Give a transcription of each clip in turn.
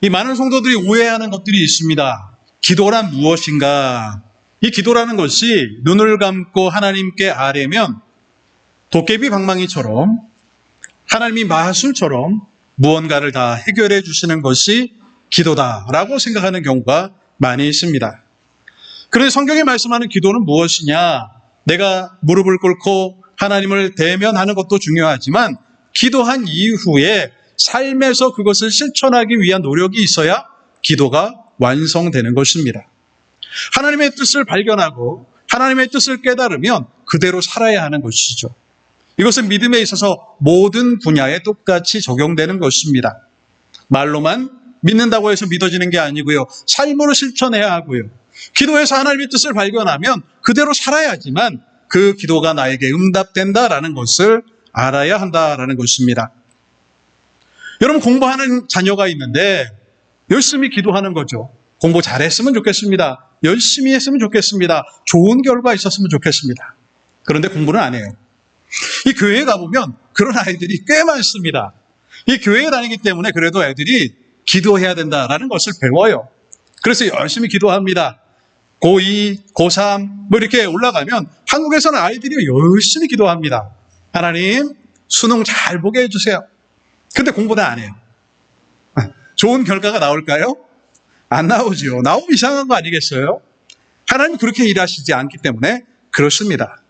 이 많은 성도들이 오해하는 것들이 있습니다. 기도란 무엇인가? 이 기도라는 것이 눈을 감고 하나님께 아뢰면 도깨비 방망이처럼 하나님이 마술처럼 무언가를 다 해결해 주시는 것이 기도다라고 생각하는 경우가 많이 있습니다. 그런데 성경이 말씀하는 기도는 무엇이냐? 내가 무릎을 꿇고 하나님을 대면하는 것도 중요하지만 기도한 이후에 삶에서 그것을 실천하기 위한 노력이 있어야 기도가 완성되는 것입니다. 하나님의 뜻을 발견하고 하나님의 뜻을 깨달으면 그대로 살아야 하는 것이죠. 이것은 믿음에 있어서 모든 분야에 똑같이 적용되는 것입니다. 말로만 믿는다고 해서 믿어지는 게 아니고요. 삶으로 실천해야 하고요. 기도해서 하나님의 뜻을 발견하면 그대로 살아야지만 그 기도가 나에게 응답된다라는 것을 알아야 한다라는 것입니다. 여러분, 공부하는 자녀가 있는데 열심히 기도하는 거죠. 공부 잘했으면 좋겠습니다. 열심히 했으면 좋겠습니다. 좋은 결과 있었으면 좋겠습니다. 그런데 공부는 안 해요. 이 교회에 가보면 그런 아이들이 꽤 많습니다. 이 교회에 다니기 때문에 그래도 애들이 기도해야 된다라는 것을 배워요. 그래서 열심히 기도합니다. 고2, 고3 뭐 이렇게 올라가면 한국에서는 아이들이 열심히 기도합니다. 하나님, 수능 잘 보게 해주세요. 근데 공부는 안 해요. 좋은 결과가 나올까요? 안 나오죠. 나오면 이상한 거 아니겠어요? 하나님이 그렇게 일하시지 않기 때문에 그렇습니다.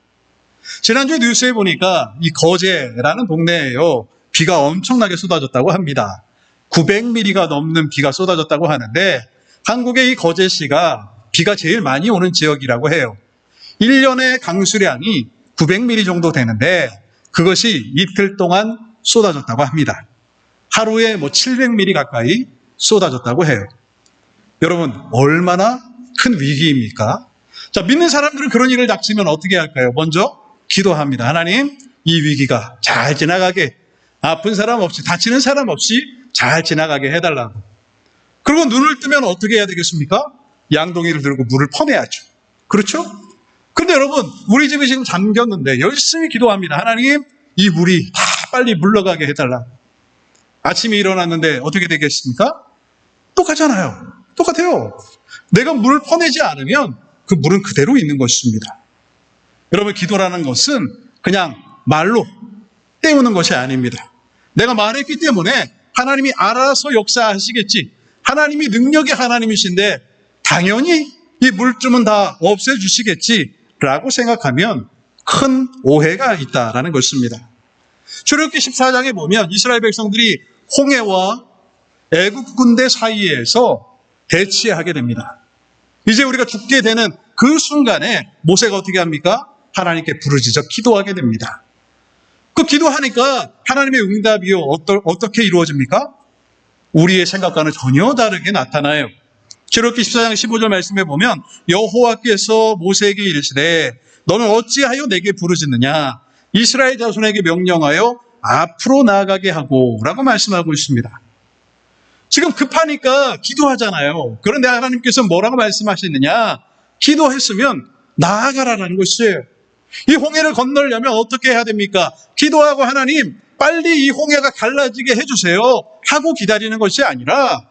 지난주에 뉴스에 보니까 이 거제라는 동네에요, 비가 엄청나게 쏟아졌다고 합니다. 900mm가 넘는 비가 쏟아졌다고 하는데 한국의 이 거제시가 비가 제일 많이 오는 지역이라고 해요. 1년의 강수량이 900mm 정도 되는데 그것이 이틀 동안 쏟아졌다고 합니다. 하루에 700mm 가까이 쏟아졌다고 해요. 여러분, 얼마나 큰 위기입니까? 자, 믿는 사람들은 그런 일을 닥치면 어떻게 할까요? 먼저 기도합니다. 하나님, 이 위기가 잘 지나가게, 아픈 사람 없이, 다치는 사람 없이 잘 지나가게 해달라고. 그리고 눈을 뜨면 어떻게 해야 되겠습니까? 양동이를 들고 물을 퍼내야죠. 그렇죠? 그런데 여러분, 우리 집이 지금 잠겼는데 열심히 기도합니다. 하나님, 이 물이 다 빨리 물러가게 해달라. 아침에 일어났는데 어떻게 되겠습니까? 똑같잖아요. 똑같아요. 내가 물을 퍼내지 않으면 그 물은 그대로 있는 것입니다. 여러분, 기도라는 것은 그냥 말로 때우는 것이 아닙니다. 내가 말했기 때문에 하나님이 알아서 역사하시겠지. 하나님이 능력의 하나님이신데 당연히 이 물쯤은 다 없애주시겠지라고 생각하면 큰 오해가 있다라는 것입니다. 출애굽기 14장에 보면 이스라엘 백성들이 홍해와 애굽 군대 사이에서 대치하게 됩니다. 이제 우리가 죽게 되는 그 순간에 모세가 어떻게 합니까? 하나님께 부르짖어 기도하게 됩니다. 그 기도하니까 하나님의 응답이요, 어떻게 이루어집니까? 우리의 생각과는 전혀 다르게 나타나요. 출애굽기 14장 15절 말씀에 보면 여호와께서 모세에게 이르시되 너는 어찌하여 내게 부르짖느냐? 이스라엘 자손에게 명령하여 앞으로 나아가게 하고 라고 말씀하고 있습니다. 지금 급하니까 기도하잖아요. 그런데 하나님께서 뭐라고 말씀하시느냐? 기도했으면 나아가라는 것이에요. 이 홍해를 건너려면 어떻게 해야 됩니까? 기도하고 하나님, 빨리 이 홍해가 갈라지게 해주세요 하고 기다리는 것이 아니라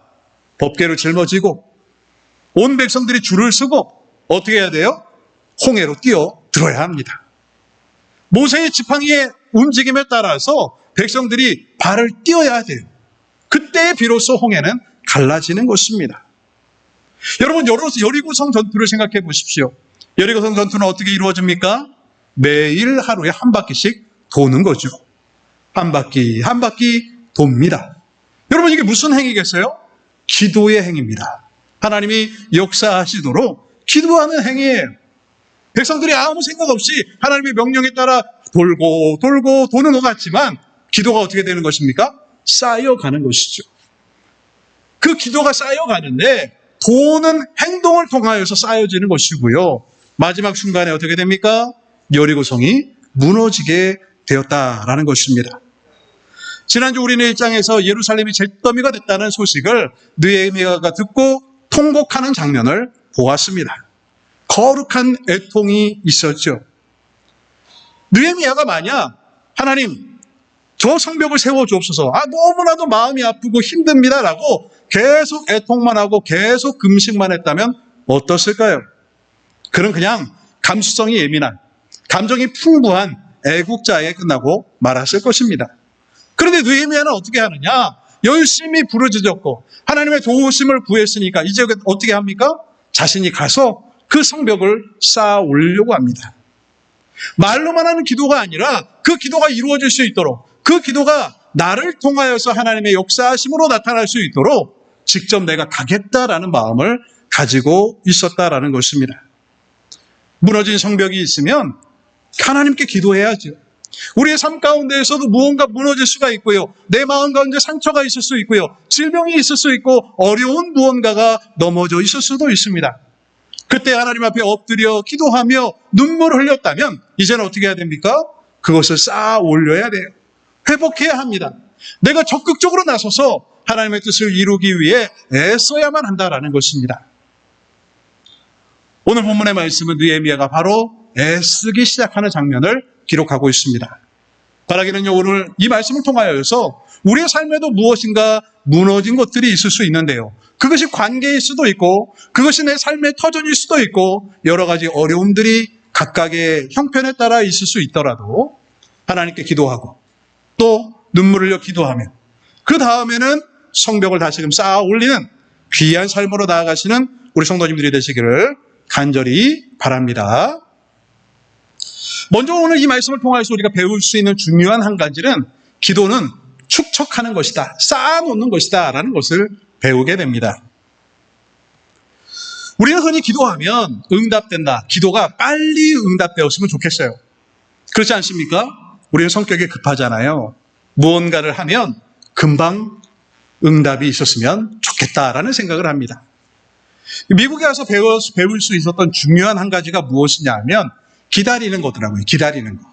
법궤를 짊어지고 온 백성들이 줄을 서고 어떻게 해야 돼요? 홍해로 뛰어들어야 합니다. 모세의 지팡이의 움직임에 따라서 백성들이 발을 띄어야 돼요. 그때 비로소 홍해는 갈라지는 것입니다. 여러분, 여리고성 전투를 생각해 보십시오. 여리고성 전투는 어떻게 이루어집니까? 매일 하루에 한 바퀴씩 도는 거죠. 한 바퀴 한 바퀴 돕니다. 여러분, 이게 무슨 행위겠어요? 기도의 행위입니다. 하나님이 역사하시도록 기도하는 행위예요. 백성들이 아무 생각 없이 하나님의 명령에 따라 돌고 도는 것 같지만 기도가 어떻게 되는 것입니까? 쌓여가는 것이죠. 그 기도가 쌓여가는데 도는 행동을 통하여서 쌓여지는 것이고요. 마지막 순간에 어떻게 됩니까? 여리고성이 무너지게 되었다라는 것입니다. 지난주 우리는 1장에서 예루살렘이 잿더미가 됐다는 소식을 느헤미야가 듣고 통곡하는 장면을 보았습니다. 거룩한 애통이 있었죠. 느헤미야가 만약 하나님, 저 성벽을 세워주옵소서. 너무나도 마음이 아프고 힘듭니다라고 계속 애통만 하고 계속 금식만 했다면 어떻을까요? 그는 그냥 감수성이 예민한, 감정이 풍부한 애국자에 끝나고 말았을 것입니다. 그런데 느헤미야는 어떻게 하느냐? 열심히 부르짖었고 하나님의 도우심을 구했으니까 이제 어떻게 합니까? 자신이 가서 그 성벽을 쌓아 올리려고 합니다. 말로만 하는 기도가 아니라 그 기도가 이루어질 수 있도록, 그 기도가 나를 통하여서 하나님의 역사하심으로 나타날 수 있도록 직접 내가 가겠다라는 마음을 가지고 있었다라는 것입니다. 무너진 성벽이 있으면 하나님께 기도해야죠. 우리의 삶 가운데에서도 무언가 무너질 수가 있고요. 내 마음 가운데 상처가 있을 수 있고요. 질병이 있을 수 있고 어려운 무언가가 넘어져 있을 수도 있습니다. 그때 하나님 앞에 엎드려 기도하며 눈물을 흘렸다면 이제는 어떻게 해야 됩니까? 그것을 쌓아 올려야 돼요. 회복해야 합니다. 내가 적극적으로 나서서 하나님의 뜻을 이루기 위해 애써야만 한다라는 것입니다. 오늘 본문의 말씀은 느헤미야가 바로 애쓰기 시작하는 장면을 기록하고 있습니다. 바라기는요, 오늘 이 말씀을 통하여서 우리의 삶에도 무엇인가 무너진 것들이 있을 수 있는데요. 그것이 관계일 수도 있고 그것이 내 삶의 터전일 수도 있고 여러 가지 어려움들이 각각의 형편에 따라 있을 수 있더라도 하나님께 기도하고 또 눈물을 흘려 기도하며 그 다음에는 성벽을 다시금 쌓아 올리는 귀한 삶으로 나아가시는 우리 성도님들이 되시기를 간절히 바랍니다. 먼저 오늘 이 말씀을 통해서 우리가 배울 수 있는 중요한 한 가지는 기도는 축적하는 것이다, 쌓아놓는 것이다 라는 것을 배우게 됩니다. 우리는 흔히 기도하면 응답된다, 기도가 빨리 응답되었으면 좋겠어요. 그렇지 않습니까? 우리는 성격이 급하잖아요. 무언가를 하면 금방 응답이 있었으면 좋겠다라는 생각을 합니다. 미국에 와서 배울 수 있었던 중요한 한 가지가 무엇이냐 하면 기다리는 거더라고요. 기다리는 거.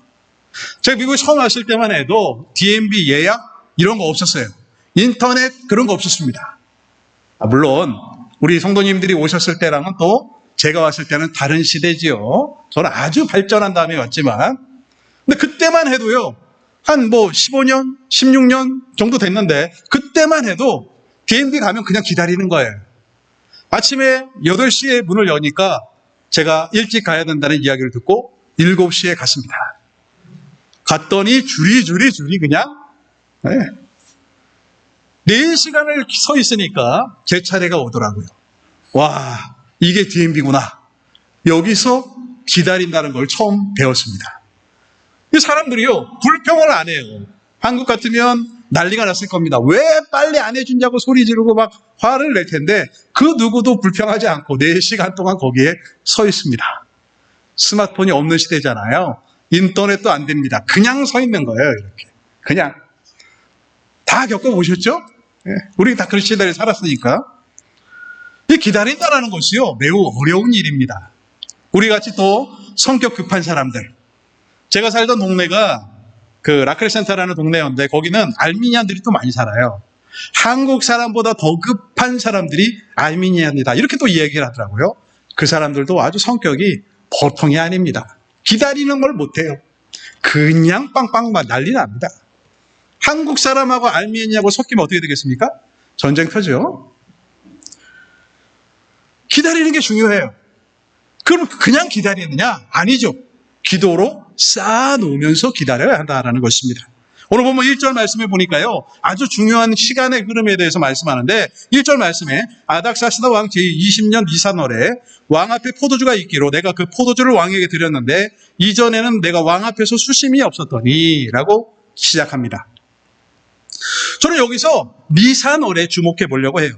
제가 미국에 처음 왔을 때만 해도 DMB 예약 이런 거 없었어요. 인터넷 그런 거 없었습니다. 물론 우리 성도님들이 오셨을 때랑은 또 제가 왔을 때는 다른 시대지요. 저는 아주 발전한 다음에 왔지만 근데 그때만 해도요. 한 15년, 16년 정도 됐는데 그때만 해도 DMB 가면 그냥 기다리는 거예요. 아침에 8시에 문을 여니까 제가 일찍 가야 된다는 이야기를 듣고 7시에 갔습니다. 갔더니 줄이 그냥 4시간을 서 있으니까 제 차례가 오더라고요. 와, 이게 DMB구나. 여기서 기다린다는 걸 처음 배웠습니다. 이 사람들이요, 불평을 안 해요. 한국 같으면 난리가 났을 겁니다. 왜 빨리 안 해주냐고 소리 지르고 막 화를 낼 텐데 그 누구도 불평하지 않고 4시간 동안 거기에 서 있습니다. 스마트폰이 없는 시대잖아요. 인터넷도 안 됩니다. 그냥 서 있는 거예요. 이렇게 그냥. 다 겪어보셨죠? 우리 다 그런 시대를 살았으니까. 이 기다린다라는 것이요, 매우 어려운 일입니다. 우리 같이 또 성격 급한 사람들. 제가 살던 동네가 그 라크레센터라는 동네였는데 거기는 알미니안들이 또 많이 살아요. 한국 사람보다 더 급한 사람들이 알미니안이다. 이렇게 또 이야기를 하더라고요. 그 사람들도 아주 성격이 보통이 아닙니다. 기다리는 걸 못해요. 그냥 빵빵만 난리 납니다. 한국 사람하고 알미니아하고 섞이면 어떻게 되겠습니까? 전쟁터죠. 기다리는 게 중요해요. 그럼 그냥 기다리느냐? 아니죠. 기도로 쌓아놓으면서 기다려야 한다는 것입니다. 오늘 보면 1절 말씀에 보니까요, 아주 중요한 시간의 흐름에 대해서 말씀하는데 1절 말씀에 아닥사스다 왕 제20년 니산월에 왕 앞에 포도주가 있기로 내가 그 포도주를 왕에게 드렸는데 이전에는 내가 왕 앞에서 수심이 없었더니 라고 시작합니다. 저는 여기서 니산월에 주목해 보려고 해요.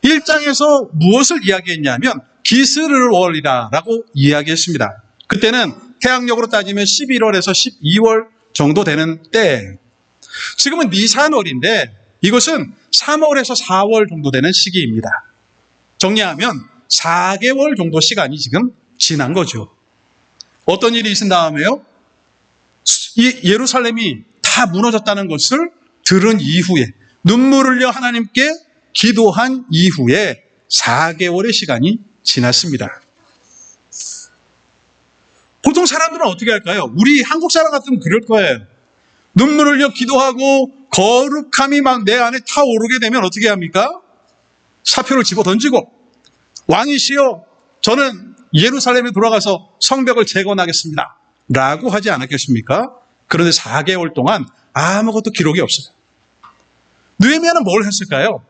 1장에서 무엇을 이야기했냐면 기스르월이다 라고 이야기했습니다. 그때는 태양력으로 따지면 11월에서 12월 정도 되는 때, 지금은 니산월인데 이것은 3월에서 4월 정도 되는 시기입니다. 정리하면 4개월 정도 시간이 지금 지난 거죠. 어떤 일이 있은 다음에요? 이 예루살렘이 다 무너졌다는 것을 들은 이후에 눈물을 흘려 하나님께 기도한 이후에 4개월의 시간이 지났습니다. 보통 사람들은 어떻게 할까요? 우리 한국 사람 같으면 그럴 거예요. 눈물을 흘려 기도하고 거룩함이 막 내 안에 타오르게 되면 어떻게 합니까? 사표를 집어 던지고 왕이시여 저는 예루살렘에 돌아가서 성벽을 재건하겠습니다 라고 하지 않았겠습니까? 그런데 4개월 동안 아무것도 기록이 없어요. 느헤미야는 뭘 했을까요?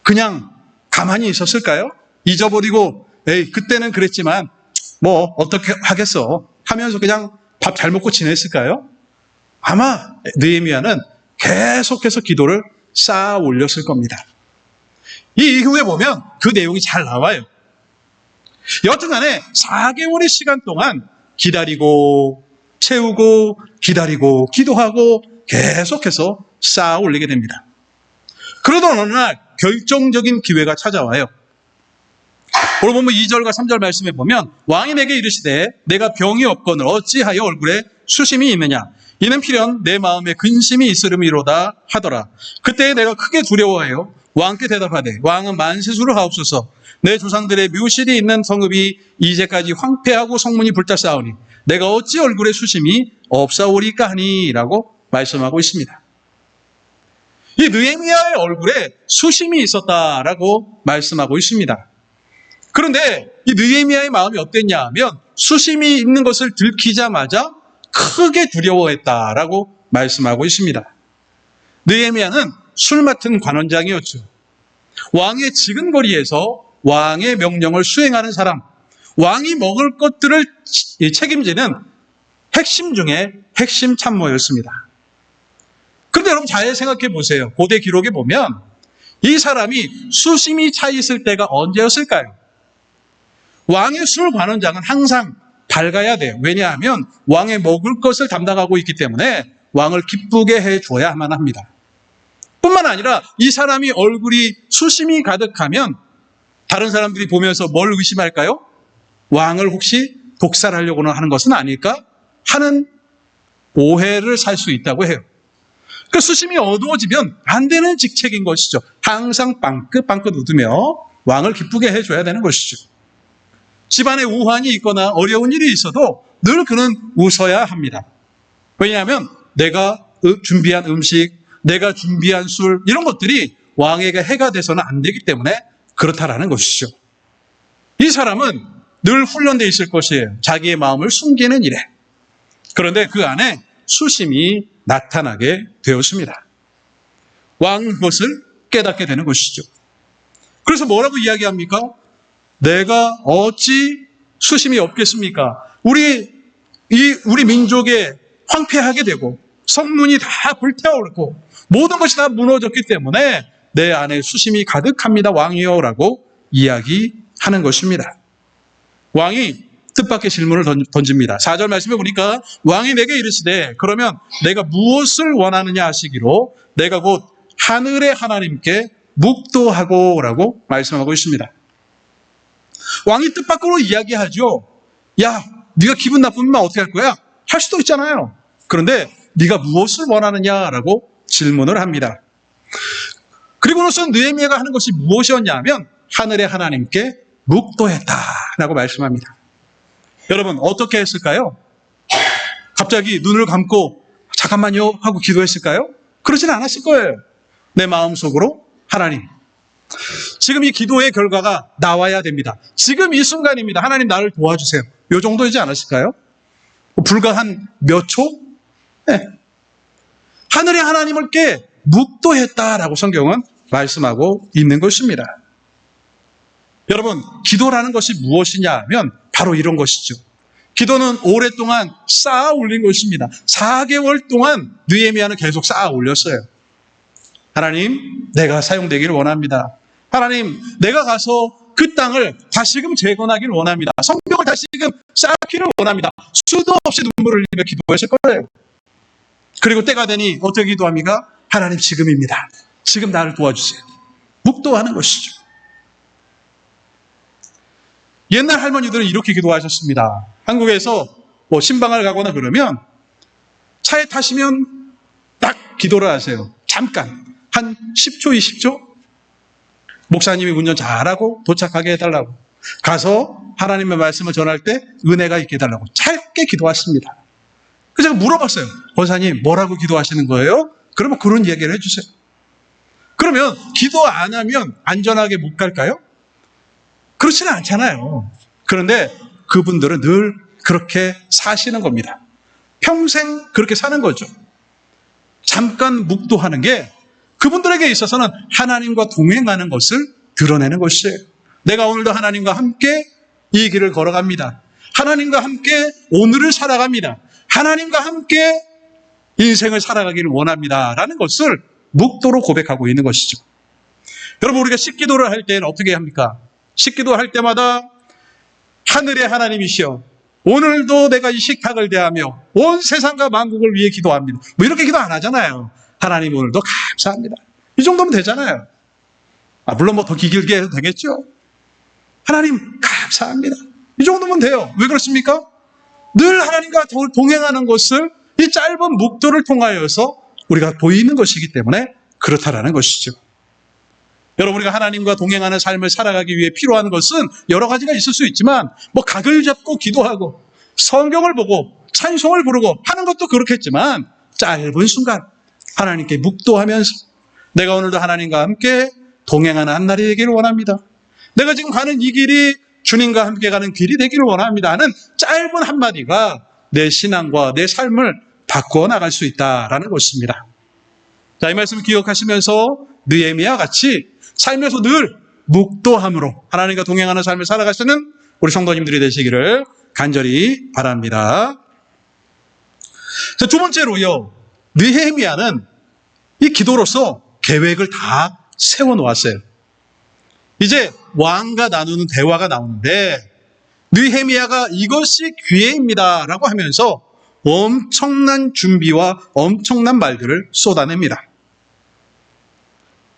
그냥 가만히 있었을까요? 잊어버리고 에이 그때는 그랬지만 뭐 어떻게 하겠어 하면서 그냥 밥 잘 먹고 지냈을까요? 아마 느헤미야는 계속해서 기도를 쌓아 올렸을 겁니다. 이 이후에 보면 그 내용이 잘 나와요. 여튼간에 4개월의 시간 동안 기다리고 채우고 기다리고 기도하고 계속해서 쌓아 올리게 됩니다. 그러던 어느 날 결정적인 기회가 찾아와요. 오늘 보면 2절과 3절 말씀에 보면 왕이 내게 이르시되 내가 병이 없거늘 어찌하여 얼굴에 수심이 있느냐 이는 필연 내 마음에 근심이 있으름이로다 하더라. 그때 내가 크게 두려워하여 왕께 대답하되 왕은 만세수를 하옵소서. 내 조상들의 묘실이 있는 성읍이 이제까지 황폐하고 성문이 불타싸우니 내가 어찌 얼굴에 수심이 없사오리까 하니 라고 말씀하고 있습니다. 이 느헤미야의 얼굴에 수심이 있었다라고 말씀하고 있습니다. 그런데 이 느헤미야의 마음이 어땠냐 하면 수심이 있는 것을 들키자마자 크게 두려워했다라고 말씀하고 있습니다. 느헤미야는 술 맡은 관원장이었죠. 왕의 지근거리에서 왕의 명령을 수행하는 사람, 왕이 먹을 것들을 책임지는 핵심 중에 핵심 참모였습니다. 그런데 여러분 잘 생각해 보세요. 고대 기록에 보면 이 사람이 수심이 차 있을 때가 언제였을까요? 왕의 술 관원장은 항상 밝아야 돼요. 왜냐하면 왕의 먹을 것을 담당하고 있기 때문에 왕을 기쁘게 해줘야만 합니다. 뿐만 아니라 이 사람이 얼굴이 수심이 가득하면 다른 사람들이 보면서 뭘 의심할까요? 왕을 혹시 독살하려고는 하는 것은 아닐까? 하는 오해를 살 수 있다고 해요. 그 수심이 어두워지면 안 되는 직책인 것이죠. 항상 빵긋빵긋 웃으며 왕을 기쁘게 해줘야 되는 것이죠. 집안에 우환이 있거나 어려운 일이 있어도 늘 그는 웃어야 합니다. 왜냐하면 내가 준비한 음식, 내가 준비한 술 이런 것들이 왕에게 해가 돼서는 안 되기 때문에 그렇다라는 것이죠. 이 사람은 늘 훈련되어 있을 것이에요. 자기의 마음을 숨기는 일에. 그런데 그 안에 수심이 나타나게 되었습니다. 왕은 그것을 깨닫게 되는 것이죠. 그래서 뭐라고 이야기합니까? 내가 어찌 수심이 없겠습니까? 우리 민족에 황폐하게 되고 성문이 다 불태워오르고 모든 것이 다 무너졌기 때문에 내 안에 수심이 가득합니다. 왕이여라고 이야기하는 것입니다. 왕이 뜻밖의 질문을 던집니다. 4절 말씀에 보니까 왕이 내게 이르시되 그러면 내가 무엇을 원하느냐 하시기로 내가 곧 하늘의 하나님께 묵도하고 라고 말씀하고 있습니다. 왕이 뜻밖으로 이야기하죠. 야, 네가 기분 나쁘면 어떻게 할 거야? 할 수도 있잖아요. 그런데 네가 무엇을 원하느냐라고 질문을 합니다. 그리고는 느헤미야가 하는 것이 무엇이었냐면 하늘의 하나님께 묵도했다라고 말씀합니다. 여러분 어떻게 했을까요? 갑자기 눈을 감고 잠깐만요 하고 기도했을까요? 그러진 않았을 거예요. 내 마음속으로 하나님, 지금 이 기도의 결과가 나와야 됩니다. 지금 이 순간입니다. 하나님 나를 도와주세요. 이 정도이지 않았을까요? 불과 한 몇 초? 네. 하늘의 하나님께 묵도했다라고 성경은 말씀하고 있는 것입니다. 여러분, 기도라는 것이 무엇이냐 하면 바로 이런 것이죠. 기도는 오랫동안 쌓아 올린 것입니다. 4개월 동안 느헤미야는 계속 쌓아 올렸어요. 하나님, 내가 사용되기를 원합니다. 하나님, 내가 가서 그 땅을 다시금 재건하기를 원합니다. 성벽을 다시금 쌓기를 원합니다. 수도 없이 눈물을 흘리며 기도했을 거예요. 그리고 때가 되니 어떻게 기도합니까? 하나님, 지금입니다. 지금 나를 도와주세요. 묵도하는 것이죠. 옛날 할머니들은 이렇게 기도하셨습니다. 한국에서 신방을 가거나 그러면 차에 타시면 딱 기도를 하세요. 잠깐. 한 10초, 20초? 목사님이 운전 잘하고 도착하게 해달라고. 가서 하나님의 말씀을 전할 때 은혜가 있게 해달라고. 짧게 기도하십니다. 그래서 제가 물어봤어요. 권사님, 뭐라고 기도하시는 거예요? 그러면 그런 얘기를 해주세요. 그러면 기도 안 하면 안전하게 못 갈까요? 그렇지는 않잖아요. 그런데 그분들은 늘 그렇게 사시는 겁니다. 평생 그렇게 사는 거죠. 잠깐 묵도하는 게 그분들에게 있어서는 하나님과 동행하는 것을 드러내는 것이에요. 내가 오늘도 하나님과 함께 이 길을 걸어갑니다. 하나님과 함께 오늘을 살아갑니다. 하나님과 함께 인생을 살아가기를 원합니다. 라는 것을 묵도로 고백하고 있는 것이죠. 여러분, 우리가 식기도를 할 때는 어떻게 합니까? 식기도 할 때마다 하늘의 하나님이시여, 오늘도 내가 이 식탁을 대하며 온 세상과 만국을 위해 기도합니다. 뭐 이렇게 기도 안 하잖아요. 하나님, 오늘도 감사합니다. 이 정도면 되잖아요. 물론 뭐 더 길게 해도 되겠죠. 하나님 감사합니다. 이 정도면 돼요. 왜 그렇습니까? 늘 하나님과 동행하는 것을 이 짧은 묵도를 통하여서 우리가 보이는 것이기 때문에 그렇다라는 것이죠. 여러분, 우리가 하나님과 동행하는 삶을 살아가기 위해 필요한 것은 여러 가지가 있을 수 있지만 뭐 각을 잡고 기도하고 성경을 보고 찬송을 부르고 하는 것도 그렇겠지만 짧은 순간 하나님께 묵도하면서 내가 오늘도 하나님과 함께 동행하는 한 날이 되기를 원합니다. 내가 지금 가는 이 길이 주님과 함께 가는 길이 되기를 원합니다 하는 짧은 한마디가 내 신앙과 내 삶을 바꾸어 나갈 수 있다라는 것입니다. 자, 이 말씀을 기억하시면서 느헤미야 같이 삶에서 늘 묵도함으로 하나님과 동행하는 삶을 살아가시는 우리 성도님들이 되시기를 간절히 바랍니다. 자, 두 번째로요, 느헤미야는 이 기도로서 계획을 다 세워놓았어요. 이제 왕과 나누는 대화가 나오는데 느헤미야가 이것이 기회입니다 라고 하면서 엄청난 준비와 엄청난 말들을 쏟아냅니다.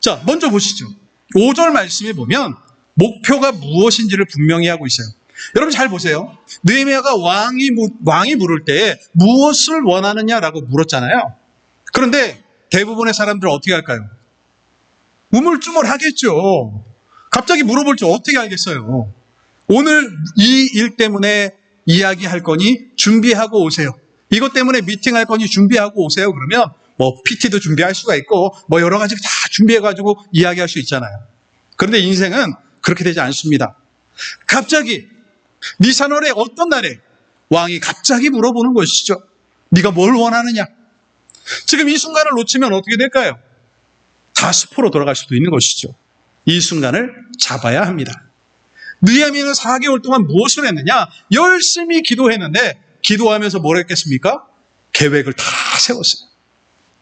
자, 먼저 보시죠. 5절 말씀에 보면 목표가 무엇인지를 분명히 하고 있어요. 여러분 잘 보세요. 느헤미야가 왕이 물을 때 무엇을 원하느냐라고 물었잖아요. 그런데 대부분의 사람들은 어떻게 할까요? 우물쭈물하겠죠. 갑자기 물어볼 줄 어떻게 알겠어요? 오늘 이 일 때문에 이야기할 거니 준비하고 오세요. 이것 때문에 미팅할 거니 준비하고 오세요. 그러면 뭐 PT도 준비할 수가 있고 뭐 여러 가지 다 준비해가지고 이야기할 수 있잖아요. 그런데 인생은 그렇게 되지 않습니다. 갑자기 니사널의 어떤 날에 왕이 갑자기 물어보는 것이죠. 네가 뭘 원하느냐? 지금 이 순간을 놓치면 어떻게 될까요? 다 숲으로 돌아갈 수도 있는 것이죠. 이 순간을 잡아야 합니다. 느헤미야는 4개월 동안 무엇을 했느냐? 열심히 기도했는데 기도하면서 뭘 했겠습니까? 계획을 다 세웠어요.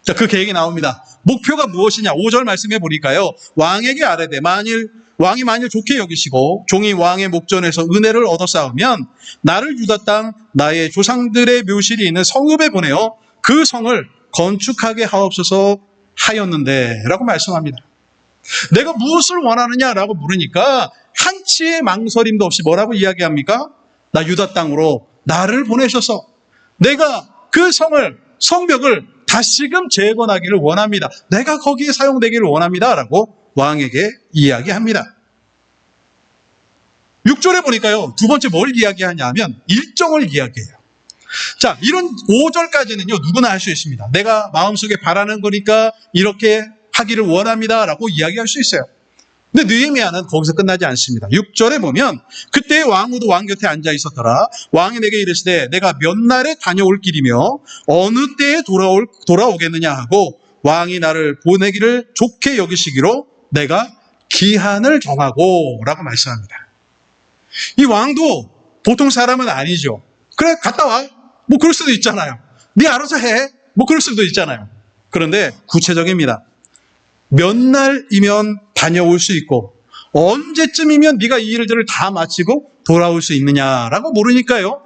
자, 그 계획이 나옵니다. 목표가 무엇이냐? 5절 말씀해 보니까요. 왕에게 아뢰되 왕이 만일 좋게 여기시고 종이 왕의 목전에서 은혜를 얻어 쌓으면 나를 유다 땅 나의 조상들의 묘실이 있는 성읍에 보내어 그 성을 건축하게 하옵소서 하였는데 라고 말씀합니다. 내가 무엇을 원하느냐라고 물으니까 한치의 망설임도 없이 뭐라고 이야기합니까? 나 유다 땅으로 나를 보내셔서 내가 그 성벽을 다시금 재건하기를 원합니다. 내가 거기에 사용되기를 원합니다. 라고 왕에게 이야기합니다. 6절에 보니까요, 두 번째 뭘 이야기하냐 하면 일정을 이야기해요. 자, 이런 5절까지는요, 누구나 할 수 있습니다. 내가 마음속에 바라는 거니까 이렇게 하기를 원합니다. 라고 이야기할 수 있어요. 근데 느헤미야는 거기서 끝나지 않습니다. 6절에 보면 그때 왕후도 왕 곁에 앉아 있었더라. 왕이 내게 이르시되 내가 몇 날에 다녀올 길이며 어느 때에 돌아오겠느냐 하고 왕이 나를 보내기를 좋게 여기시기로 내가 기한을 정하고 라고 말씀합니다. 이 왕도 보통 사람은 아니죠. 그래, 갔다 와. 뭐 그럴 수도 있잖아요. 네 알아서 해. 뭐 그럴 수도 있잖아요. 그런데 구체적입니다. 몇 날이면 다녀올 수 있고 언제쯤이면 네가 이 일들을 다 마치고 돌아올 수 있느냐라고 물으니까요.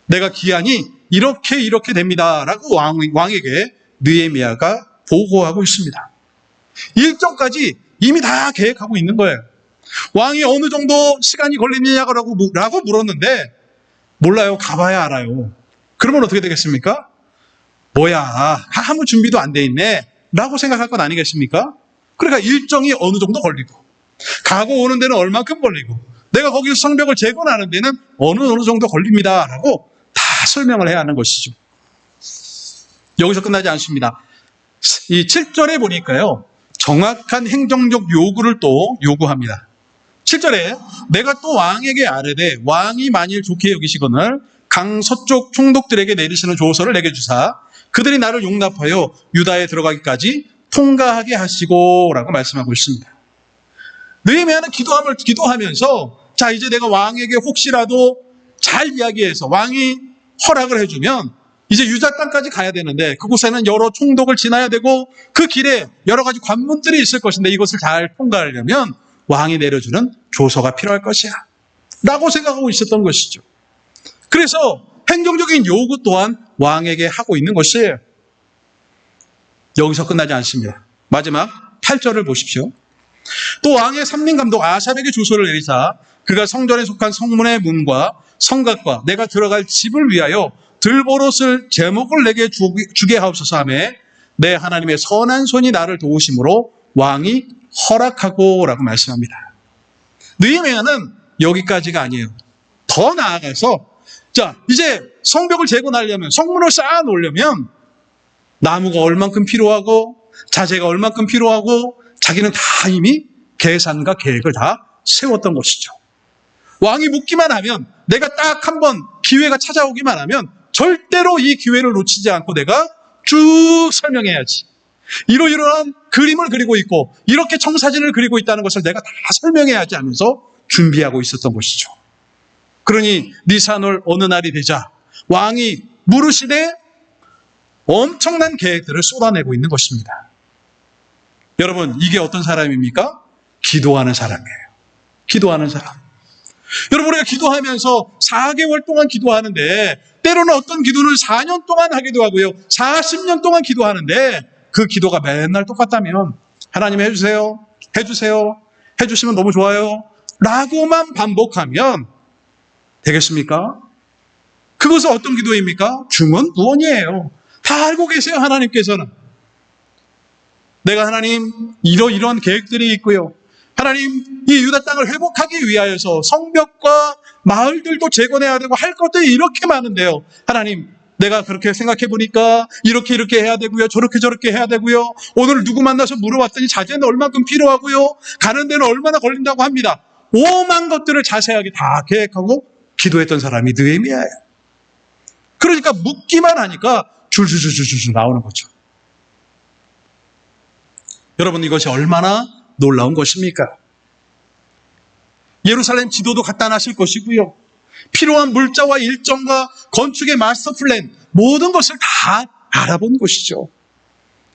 내가 기한이 이렇게 됩니다. 라고 왕에게 느헤미야가 보고하고 있습니다. 일정까지 이미 다 계획하고 있는 거예요. 왕이 어느 정도 시간이 걸리느냐고 물었는데 몰라요. 가봐야 알아요. 그러면 어떻게 되겠습니까? 뭐야, 아무 준비도 안 돼 있네 라고 생각할 건 아니겠습니까? 그러니까 일정이 어느 정도 걸리고 가고 오는 데는 얼만큼 걸리고 내가 거기서 성벽을 재건하는 데는 어느 정도 걸립니다 라고 다 설명을 해야 하는 것이죠. 여기서 끝나지 않습니다. 이 7절에 보니까요, 정확한 행정적 요구를 또 요구합니다. 7절에 내가 또 왕에게 아뢰되 왕이 만일 좋게 여기시거늘 강서쪽 총독들에게 내리시는 조서를 내게 주사 그들이 나를 용납하여 유다에 들어가기까지 통과하게 하시고 라고 말씀하고 있습니다. 느헤미야는 기도하면서 자, 이제 내가 왕에게 혹시라도 잘 이야기해서 왕이 허락을 해주면 이제 유다 땅까지 가야 되는데 그곳에는 여러 총독을 지나야 되고 그 길에 여러 가지 관문들이 있을 것인데 이것을 잘 통과하려면 왕이 내려주는 조서가 필요할 것이야 라고 생각하고 있었던 것이죠. 그래서 행정적인 요구 또한 왕에게 하고 있는 것이에요. 여기서 끝나지 않습니다. 마지막 8절을 보십시오. 또 왕의 삼림감독 아삽에게 조서를 내리사 그가 성전에 속한 성문의 문과 성곽과 내가 들어갈 집을 위하여 들보롯을 제목을 내게 주게 하옵소서 하매 내 하나님의 선한 손이 나를 도우심으로 왕이 허락하고 라고 말씀합니다. 느헤미야는 여기까지가 아니에요. 더 나아가서 자, 이제 성벽을 재건하려면 성문을 쌓아 놓으려면 나무가 얼만큼 필요하고 자재가 얼만큼 필요하고 자기는 다 이미 계산과 계획을 다 세웠던 것이죠. 왕이 묻기만 하면 내가 딱 한 번 기회가 찾아오기만 하면 절대로 이 기회를 놓치지 않고 내가 쭉 설명해야지. 이러이러한 그림을 그리고 있고 이렇게 청사진을 그리고 있다는 것을 내가 다 설명해야지 하면서 준비하고 있었던 것이죠. 그러니 니산월 어느 날이 되자 왕이 물으시되 엄청난 계획들을 쏟아내고 있는 것입니다. 여러분, 이게 어떤 사람입니까? 기도하는 사람이에요. 기도하는 사람. 여러분, 우리가 기도하면서 4개월 동안 기도하는데 때로는 어떤 기도는 4년 동안 하기도 하고요. 40년 동안 기도하는데 그 기도가 맨날 똑같다면 하나님 해주세요. 해주세요. 해주시면 너무 좋아요. 라고만 반복하면 되겠습니까? 그것은 어떤 기도입니까? 중언부언이에요. 다 알고 계세요, 하나님께서는. 내가 하나님 이러이러한 계획들이 있고요. 하나님 이 유다 땅을 회복하기 위하여서 성벽과 마을들도 재건해야 되고 할 것들이 이렇게 많은데요. 하나님 내가 그렇게 생각해 보니까 이렇게 해야 되고요. 저렇게 해야 되고요. 오늘 누구 만나서 물어봤더니 자재는 얼마큼 필요하고요. 가는 데는 얼마나 걸린다고 합니다. 오만 것들을 자세하게 다 계획하고 기도했던 사람이 느헤미야예요. 그러니까 묻기만 하니까 줄줄줄줄 나오는 거죠. 여러분, 이것이 얼마나 놀라운 것입니까? 예루살렘 지도도 갖다 놨을 것이고요. 필요한 물자와 일정과 건축의 마스터 플랜 모든 것을 다 알아본 것이죠.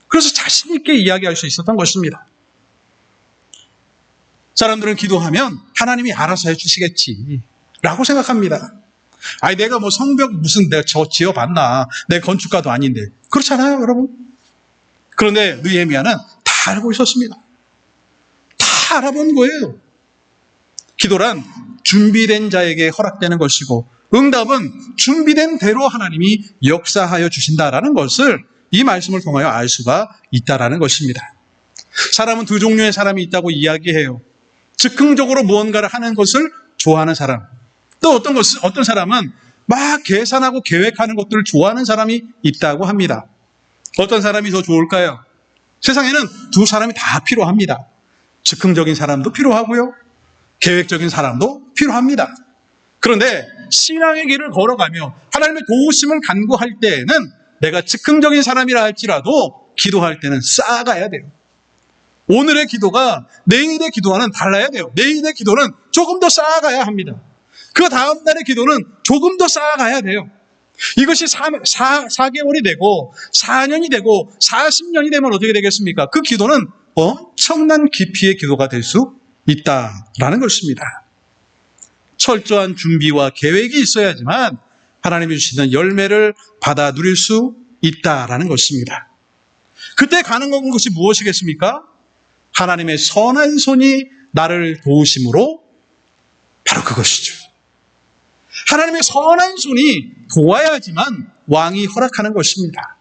그래서 자신 있게 이야기할 수 있었던 것입니다. 사람들은 기도하면 하나님이 알아서 해주시겠지 라고 생각합니다. 아니 내가 뭐 성벽 무슨 내가 지어봤나, 내 건축가도 아닌데. 그렇잖아요, 여러분. 그런데 느헤미야는 다 알고 있었습니다. 다 알아본 거예요. 기도란 준비된 자에게 허락되는 것이고 응답은 준비된 대로 하나님이 역사하여 주신다라는 것을 이 말씀을 통하여 알 수가 있다라는 것입니다. 사람은 두 종류의 사람이 있다고 이야기해요. 즉흥적으로 무언가를 하는 것을 좋아하는 사람, 또 어떤 사람은 막 계산하고 계획하는 것들을 좋아하는 사람이 있다고 합니다. 어떤 사람이 더 좋을까요? 세상에는 두 사람이 다 필요합니다. 즉흥적인 사람도 필요하고요. 계획적인 사람도 필요합니다. 그런데 신앙의 길을 걸어가며 하나님의 도우심을 간구할 때에는 내가 즉흥적인 사람이라 할지라도 기도할 때는 쌓아가야 돼요. 오늘의 기도가 내일의 기도와는 달라야 돼요. 내일의 기도는 조금 더 쌓아가야 합니다. 그 다음 날의 기도는 조금 더 쌓아가야 돼요. 이것이 4개월이 되고 4년이 되고 40년이 되면 어떻게 되겠습니까? 그 기도는 엄청난 깊이의 기도가 될 수 있다라는 것입니다. 철저한 준비와 계획이 있어야지만 하나님이 주시는 열매를 받아 누릴 수 있다라는 것입니다. 그때 가능한 것이 무엇이겠습니까? 하나님의 선한 손이 나를 도우심으로 바로 그것이죠. 하나님의 선한 손이 도와야지만 왕이 허락하는 것입니다.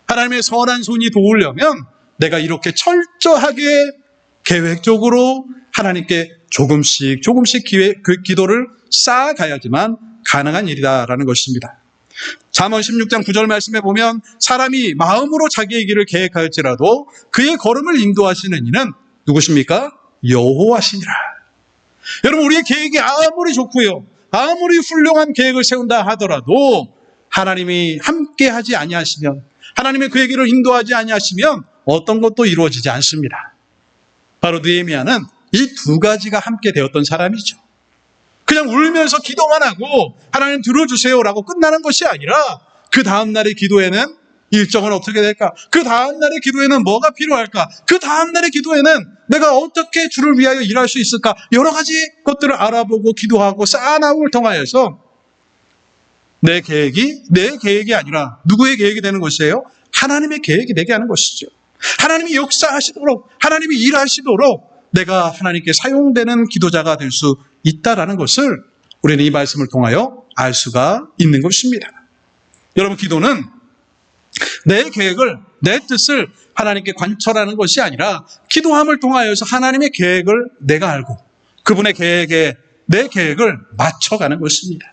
하나님의 선한 손이 도우려면 내가 이렇게 철저하게 계획적으로 하나님께 조금씩 기도를 쌓아가야지만 가능한 일이다라는 것입니다. 잠언 16장 9절 말씀에 보면 사람이 마음으로 자기의 길을 계획할지라도 그의 걸음을 인도하시는 이는 누구십니까? 여호와시니라. 여러분, 우리의 계획이 아무리 좋고요, 아무리 훌륭한 계획을 세운다 하더라도 하나님이 함께하지 아니하시면, 하나님의 그의 길을 인도하지 아니하시면 어떤 것도 이루어지지 않습니다. 바로 느헤미야는 이 두 가지가 함께 되었던 사람이죠. 그냥 울면서 기도만 하고 하나님 들어주세요라고 끝나는 것이 아니라 그 다음날의 기도에는 일정은 어떻게 될까? 그 다음날의 기도에는 뭐가 필요할까? 그 다음날의 기도에는 내가 어떻게 주를 위하여 일할 수 있을까? 여러 가지 것들을 알아보고 기도하고 쌓아나움을 통하여서 내 계획이 아니라 누구의 계획이 되는 것이에요? 하나님의 계획이 되게 하는 것이죠. 하나님이 역사하시도록, 하나님이 일하시도록 내가 하나님께 사용되는 기도자가 될 수 있다라는 것을 우리는 이 말씀을 통하여 알 수가 있는 것입니다. 여러분, 기도는 내 계획을, 내 뜻을 하나님께 관철하는 것이 아니라 기도함을 통하여서 하나님의 계획을 내가 알고 그분의 계획에 내 계획을 맞춰가는 것입니다.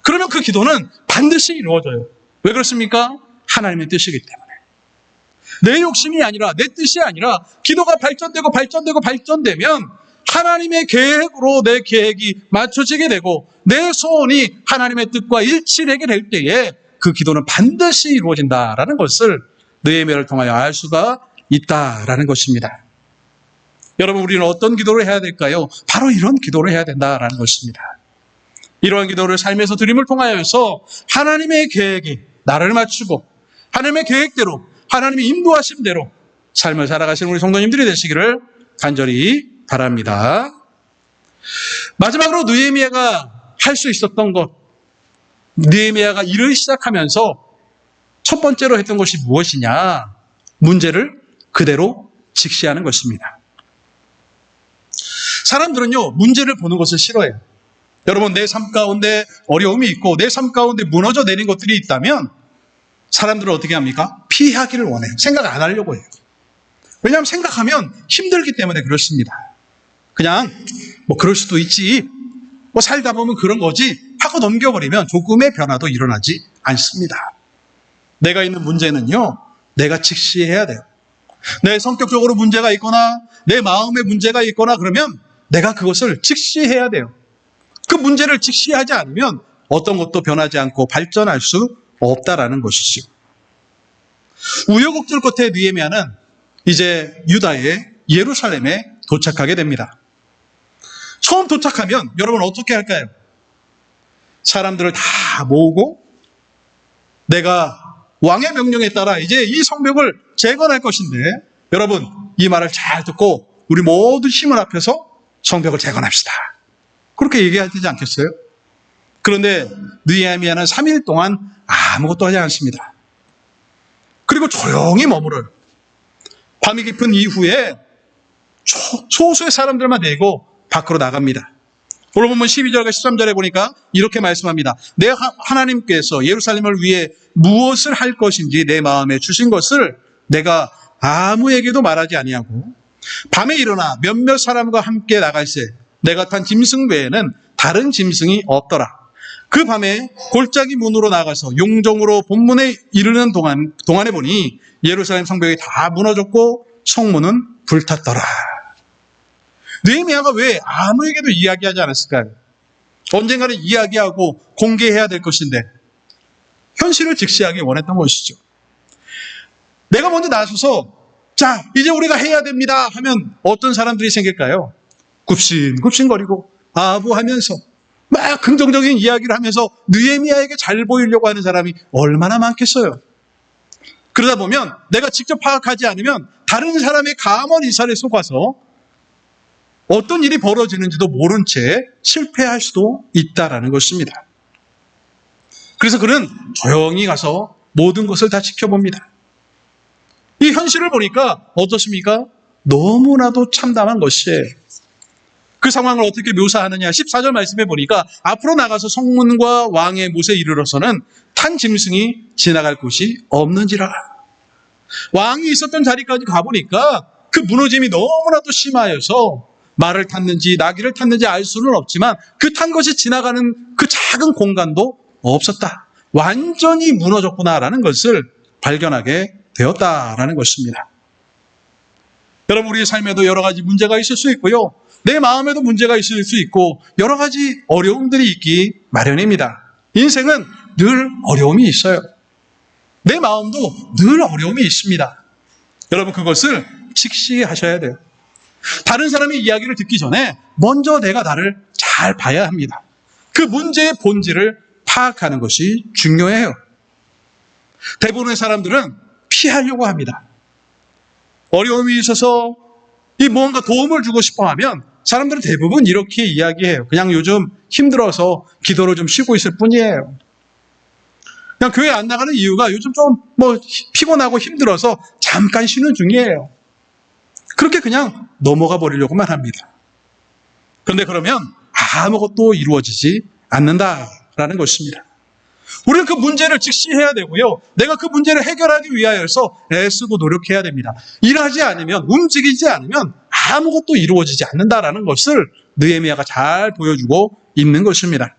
그러면 그 기도는 반드시 이루어져요. 왜 그렇습니까? 하나님의 뜻이기 때문에. 내 욕심이 아니라, 내 뜻이 아니라 기도가 발전되면 하나님의 계획으로 내 계획이 맞춰지게 되고 내 소원이 하나님의 뜻과 일치되게 될 때에 그 기도는 반드시 이루어진다라는 것을 느헤미야를 통하여 알 수가 있다라는 것입니다. 여러분, 우리는 어떤 기도를 해야 될까요? 바로 이런 기도를 해야 된다라는 것입니다. 이러한 기도를 삶에서 드림을 통하여서 하나님의 계획이 나를 맞추고 하나님의 계획대로, 하나님의 인도하심대로 삶을 살아가시는 우리 성도님들이 되시기를 간절히 바랍니다. 마지막으로 느헤미야가 할 수 있었던 것, 느헤미야가 일을 시작하면서 첫 번째로 했던 것이 무엇이냐? 문제를 그대로 직시하는 것입니다. 사람들은요, 문제를 보는 것을 싫어해요. 여러분, 내 삶 가운데 어려움이 있고 내 삶 가운데 무너져 내린 것들이 있다면 사람들은 어떻게 합니까? 피하기를 원해요. 생각 안 하려고 해요. 왜냐하면 생각하면 힘들기 때문에 그렇습니다. 그냥 그럴 수도 있지, 살다 보면 그런 거지 하고 넘겨버리면 조금의 변화도 일어나지 않습니다. 내가 있는 문제는요, 내가 직시해야 돼요. 내 성격적으로 문제가 있거나 내 마음에 문제가 있거나 그러면 내가 그것을 직시해야 돼요. 그 문제를 직시하지 않으면 어떤 것도 변하지 않고 발전할 수 없다라는 것이죠. 우여곡절 끝에 느헤미야는 이제 유다의 예루살렘에 도착하게 됩니다. 처음 도착하면 여러분 어떻게 할까요? 사람들을 다 모으고 내가 왕의 명령에 따라 이제 이 성벽을 재건할 것인데, 여러분 이 말을 잘 듣고 우리 모두 힘을 합해서 성벽을 재건합시다, 그렇게 얘기해야 되지 않겠어요? 그런데 느헤미야는 3일 동안 아무것도 하지 않습니다. 그리고 조용히 머물어요. 밤이 깊은 이후에 소수의 사람들만 내고 밖으로 나갑니다. 오늘 보면 12절과 13절에 보니까 이렇게 말씀합니다. 내 하나님께서 예루살렘을 위해 무엇을 할 것인지 내 마음에 주신 것을 내가 아무에게도 말하지 아니하고 밤에 일어나 몇몇 사람과 함께 나갈새 내가 탄 짐승 외에는 다른 짐승이 없더라. 그 밤에 골짜기 문으로 나가서 용정으로 본문에 이르는 동안에 보니 예루살렘 성벽이 다 무너졌고 성문은 불탔더라. 느헤미야가 왜 아무에게도 이야기하지 않았을까요? 언젠가는 이야기하고 공개해야 될 것인데 현실을 직시하기 원했던 것이죠. 내가 먼저 나서서 자, 이제 우리가 해야 됩니다 하면 어떤 사람들이 생길까요? 굽신굽신거리고 아부하면서 막 긍정적인 이야기를 하면서 느헤미야에게 잘 보이려고 하는 사람이 얼마나 많겠어요. 그러다 보면 내가 직접 파악하지 않으면 다른 사람의 감언 이설에 속아서 어떤 일이 벌어지는지도 모른 채 실패할 수도 있다라는 것입니다. 그래서 그는 조용히 가서 모든 것을 다 지켜봅니다. 이 현실을 보니까 어떻습니까? 너무나도 참담한 것이에요. 그 상황을 어떻게 묘사하느냐, 14절 말씀해 보니까 앞으로 나가서 성문과 왕의 못에 이르러서는 탄 짐승이 지나갈 곳이 없는지라. 왕이 있었던 자리까지 가보니까 그 무너짐이 너무나도 심하여서 말을 탔는지 나귀를 탔는지 알 수는 없지만 그 탄 것이 지나가는 그 작은 공간도 없었다. 완전히 무너졌구나라는 것을 발견하게 되었다라는 것입니다. 여러분, 우리 삶에도 여러 가지 문제가 있을 수 있고요. 내 마음에도 문제가 있을 수 있고 여러 가지 어려움들이 있기 마련입니다. 인생은 늘 어려움이 있어요. 내 마음도 늘 어려움이 있습니다. 여러분, 그것을 직시하셔야 돼요. 다른 사람의 이야기를 듣기 전에 먼저 내가 나를 잘 봐야 합니다. 그 문제의 본질을 파악하는 것이 중요해요. 대부분의 사람들은 피하려고 합니다. 어려움이 있어서 이 무언가 도움을 주고 싶어 하면 사람들은 대부분 이렇게 이야기해요. 그냥 요즘 힘들어서 기도를 좀 쉬고 있을 뿐이에요. 그냥 교회 안 나가는 이유가 요즘 좀 피곤하고 힘들어서 잠깐 쉬는 중이에요. 그렇게 그냥 넘어가 버리려고만 합니다. 그런데 그러면 아무것도 이루어지지 않는다라는 것입니다. 우리는 그 문제를 직시해야 되고요. 내가 그 문제를 해결하기 위하여서 애쓰고 노력해야 됩니다. 일하지 않으면, 움직이지 않으면 아무것도 이루어지지 않는다라는 것을 느헤미야가 잘 보여주고 있는 것입니다.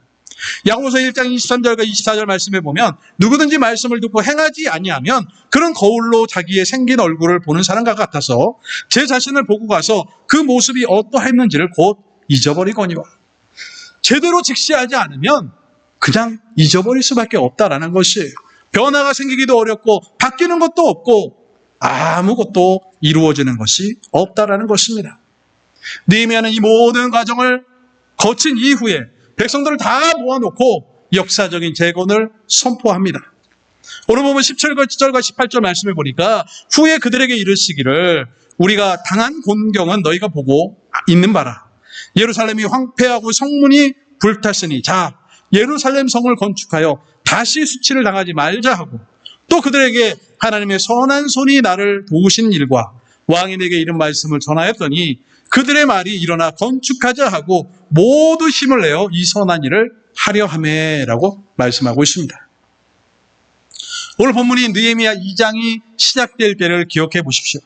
야고보서 1장 23절과 24절 말씀에 보면 누구든지 말씀을 듣고 행하지 아니하면 그런 거울로 자기의 생긴 얼굴을 보는 사람과 같아서 제 자신을 보고 가서 그 모습이 어떠했는지를 곧 잊어버리거니와. 제대로 직시하지 않으면 그냥 잊어버릴 수밖에 없다라는 것이에요. 변화가 생기기도 어렵고 바뀌는 것도 없고 아무것도 이루어지는 것이 없다라는 것입니다. 느헤미야는 이 모든 과정을 거친 이후에 백성들을 다 모아놓고 역사적인 재건을 선포합니다. 오늘 보면 17절과 18절 말씀해 보니까 후에 그들에게 이르시기를 우리가 당한 곤경은 너희가 보고 있는 바라. 예루살렘이 황폐하고 성문이 불탔으니 자 예루살렘 성을 건축하여 다시 수치를 당하지 말자 하고 또 그들에게 하나님의 선한 손이 나를 도우신 일과 왕이 내게 이런 말씀을 전하였더니 그들의 말이 일어나 건축하자 하고 모두 힘을 내어 이 선한 일을 하려 하매라고 말씀하고 있습니다. 오늘 본문인 느헤미야 2장이 시작될 때를 기억해 보십시오.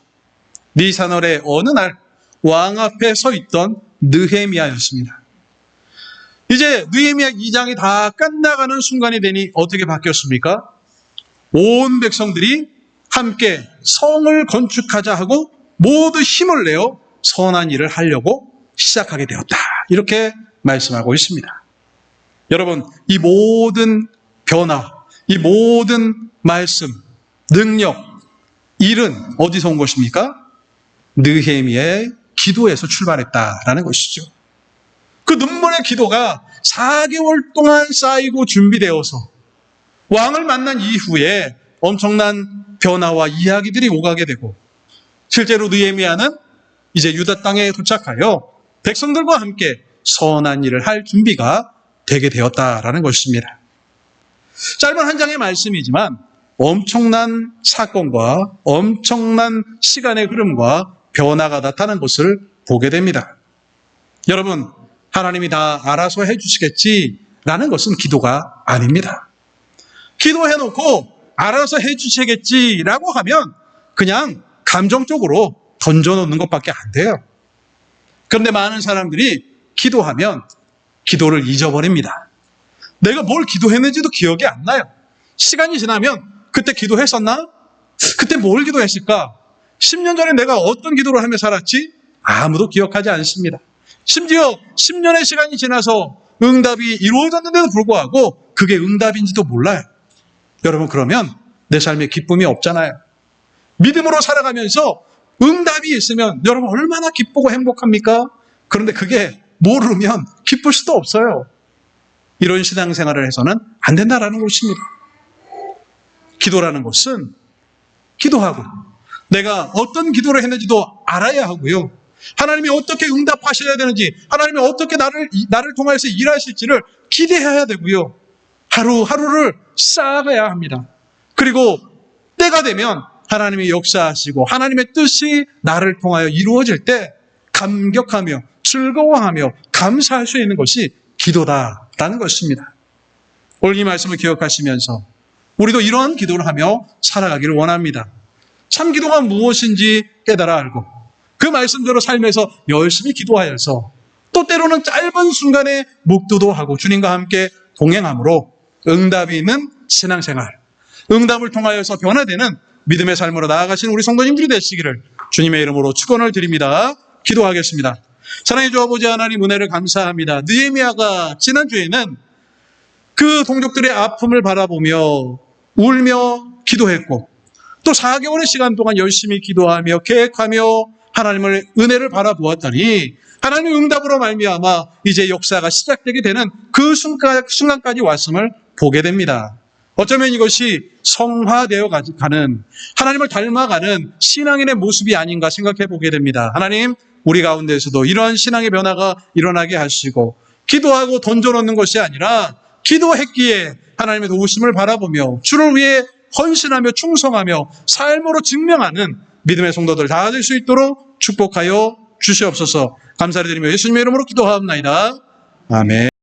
니산월의 어느 날 왕 앞에 서 있던 느헤미야였습니다. 이제 느헤미야 2장이 다 끝나가는 순간이 되니 어떻게 바뀌었습니까? 온 백성들이 함께 성을 건축하자 하고 모두 힘을 내어 선한 일을 하려고 시작하게 되었다. 이렇게 말씀하고 있습니다. 여러분, 이 모든 변화, 이 모든 말씀, 능력, 일은 어디서 온 것입니까? 느헤미야의 기도에서 출발했다라는 것이죠. 그 눈물의 기도가 4개월 동안 쌓이고 준비되어서 왕을 만난 이후에 엄청난 변화와 이야기들이 오가게 되고 실제로 느헤미야는 이제 유다 땅에 도착하여 백성들과 함께 선한 일을 할 준비가 되게 되었다라는 것입니다. 짧은 한 장의 말씀이지만 엄청난 사건과 엄청난 시간의 흐름과 변화가 나타난 것을 보게 됩니다. 여러분, 하나님이 다 알아서 해주시겠지라는 것은 기도가 아닙니다. 기도해놓고 알아서 해주시겠지라고 하면 그냥 감정적으로 던져놓는 것밖에 안 돼요. 그런데 많은 사람들이 기도하면 기도를 잊어버립니다. 내가 뭘 기도했는지도 기억이 안 나요. 시간이 지나면 그때 기도했었나? 그때 뭘 기도했을까? 10년 전에 내가 어떤 기도를 하며 살았지? 아무도 기억하지 않습니다. 심지어 10년의 시간이 지나서 응답이 이루어졌는데도 불구하고 그게 응답인지도 몰라요. 여러분, 그러면 내 삶에 기쁨이 없잖아요. 믿음으로 살아가면서 응답이 있으면 여러분 얼마나 기쁘고 행복합니까? 그런데 그게 모르면 기쁠 수도 없어요. 이런 신앙생활을 해서는 안 된다라는 것입니다. 기도라는 것은 기도하고 내가 어떤 기도를 했는지도 알아야 하고요. 하나님이 어떻게 응답하셔야 되는지, 하나님이 어떻게 나를 통해서 일하실지를 기대해야 되고요. 하루하루를 쌓아가야 합니다. 그리고 때가 되면 하나님이 역사하시고 하나님의 뜻이 나를 통하여 이루어질 때 감격하며 즐거워하며 감사할 수 있는 것이 기도다라는 것입니다. 오늘 이 말씀을 기억하시면서 우리도 이러한 기도를 하며 살아가기를 원합니다. 참 기도가 무엇인지 깨달아 알고 그 말씀대로 삶에서 열심히 기도하여서 또 때로는 짧은 순간에 묵도도 하고 주님과 함께 동행함으로 응답이 있는 신앙생활, 응답을 통하여서 변화되는 믿음의 삶으로 나아가시는 우리 성도님들이 되시기를 주님의 이름으로 축원을 드립니다. 기도하겠습니다. 사랑해 주 아버지 하나님, 은혜를 감사합니다. 느헤미야가 지난주에는 그 동족들의 아픔을 바라보며 울며 기도했고, 또 4개월의 시간 동안 열심히 기도하며 계획하며 하나님을 은혜를 바라보았더니 하나님의 응답으로 말미암아 이제 역사가 시작되게 되는 그 순간까지 왔음을 보게 됩니다. 어쩌면 이것이 성화되어 가는, 하나님을 닮아가는 신앙인의 모습이 아닌가 생각해 보게 됩니다. 하나님, 우리 가운데에서도 이러한 신앙의 변화가 일어나게 하시고, 기도하고 던져놓는 것이 아니라 기도했기에 하나님의 도우심을 바라보며 주를 위해 헌신하며 충성하며 삶으로 증명하는 믿음의 성도들 다 될 수 있도록 축복하여 주시옵소서. 감사를 드리며 예수님의 이름으로 기도하옵나이다. 아멘.